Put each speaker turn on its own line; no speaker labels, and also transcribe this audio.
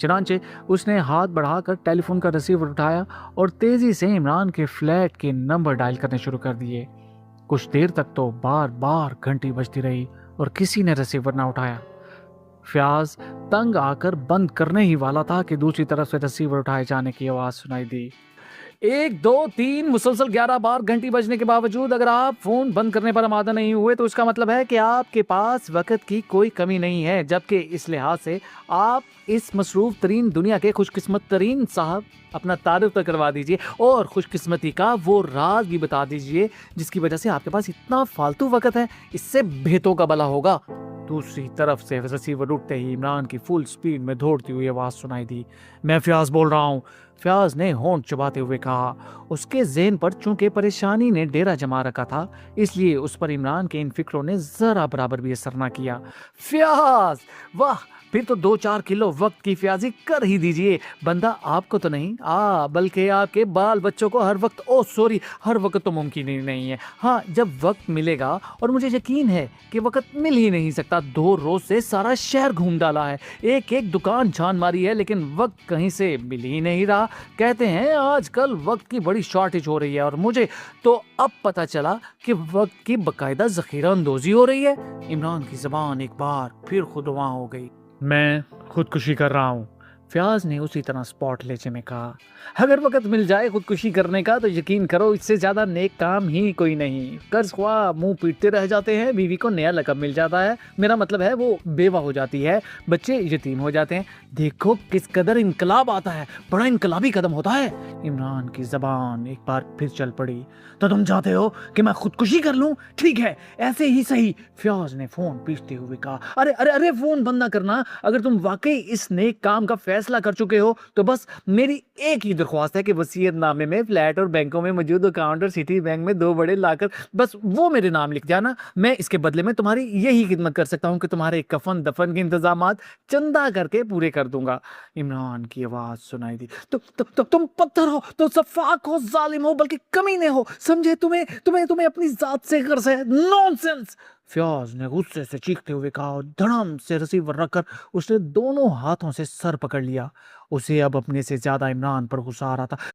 चनांचे उसने हाथ बढ़ाकर टेलीफोन का रिसीवर उठाया और तेजी से इमरान के फ्लैट के नंबर डायल करने शुरू कर दिए। कुछ देर तक तो बार बार घंटी बजती रही और किसी ने रिसीवर ना उठाया। फयाज तंग आकर बंद करने ही वाला था कि दूसरी तरफ से रिसीवर उठाए जाने की आवाज सुनाई दी। 1 2 3 मुसलसल 11 बार घंटी बजने के बावजूद अगर आप फोन बंद करने पर आमादा नहीं हुए तो इसका मतलब है कि आपके पास वक्त की कोई कमी नहीं है, जबकि इस लिहाज से आप इस मसरूफ तरीन दुनिया के खुशकिस्मत तरीन साहब अपना तारुफ तो करवा दीजिए और खुशकिस्मती का वो राज भी बता दीजिए जिसकी वजह से आपके पास इतना फालतू वक्त है। इससे बेतों का भला होगा। दूसरी तरफ से रिसीवर उठते ही इमरान की फुल स्पीड में दौड़ती हुई आवाज सुनाई दी। मैं फयाज बोल रहा हूँ। फयाज ने होंठ चबाते हुए कहा। उसके ज़हन पर चूंकि परेशानी ने डेरा जमा रखा था, इसलिए उस पर इमरान के इन फिक्रों ने जरा बराबर भी असर न किया। फयाज, वाह, फिर तो 2 4 किलो वक्त की फ्याजी कर ही दीजिए। बंदा आपको तो नहीं बल्कि आपके बाल बच्चों को हर वक्त तो मुमकिन ही नहीं है। हाँ, जब वक्त मिलेगा, और मुझे यकीन है कि वक्त मिल ही नहीं सकता। 2 रोज से सारा शहर घूम डाला है, एक एक दुकान छान मारी है, लेकिन वक्त कहीं से मिल ही नहीं रहा। कहते हैं आजकल वक्त की बड़ी शॉर्टेज हो रही है, और मुझे तो अब पता चला कि वक्त की बाकायदा जखीरा अंदोजी हो रही है। इमरान की जबान एक बार फिर खुदवा हो गई। मैं खुदकुशी कर रहा हूँ, फयाज ने उसी तरह स्पॉट लेचे में कहा। अगर वक्त मिल जाए खुदकुशी करने का तो यकीन करो इससे ज्यादा नेक काम ही कोई नहीं। कर्ज ख्वाह मुंह पीटते रह जाते हैं, बीवी को नया लकब मिल जाता है, मेरा मतलब है वो बेवा हो जाती है, बच्चे यतीम हो जाते हैं। देखो किस कदर इनकलाब आता है, बड़ा इनकलाबी कदम होता है। इमरान की जबान एक बार फिर चल पड़ी। तो तुम चाहते हो कि मैं खुदकुशी कर लूं? ठीक है, ऐसे ही सही, फयाज ने फोन पीटते हुए कहा। अरे अरे अरे, फोन बंद ना करना। अगर तुम वाकई इस नेक काम का फैसला कर चुके हो तो बस मेरी एक ही दरख्वास्त है कि वसीयतनामे में फ्लैट और बैंकों में मौजूद अकाउंट और सिटी बैंक में 2 बड़े लाकर बस वो मेरे नाम लिख जाना। मैं इसके बदले में तुम्हारी यही खिदमत कर सकता हूं कि तुम्हारे कफन दफन के इंतजामात चंदा करके पूरे कर दूंगा। इमरान की आवाज सुनाई दी। तुम पत्थर हो, तुम सफाक हो, जालिम हो, बल्कि कमीने हो, समझे? तुम्हें तुम्हें तुम्हें अपनी जात से गर्ज है। नॉनसेंस, फयाज ने गुस्से से चीखते हुए कहा और धड़म से रिसीवर रखकर उसने दोनों हाथों से सर पकड़ लिया। उसे अब अपने से ज्यादा इमरान पर गुस्सा आ रहा था।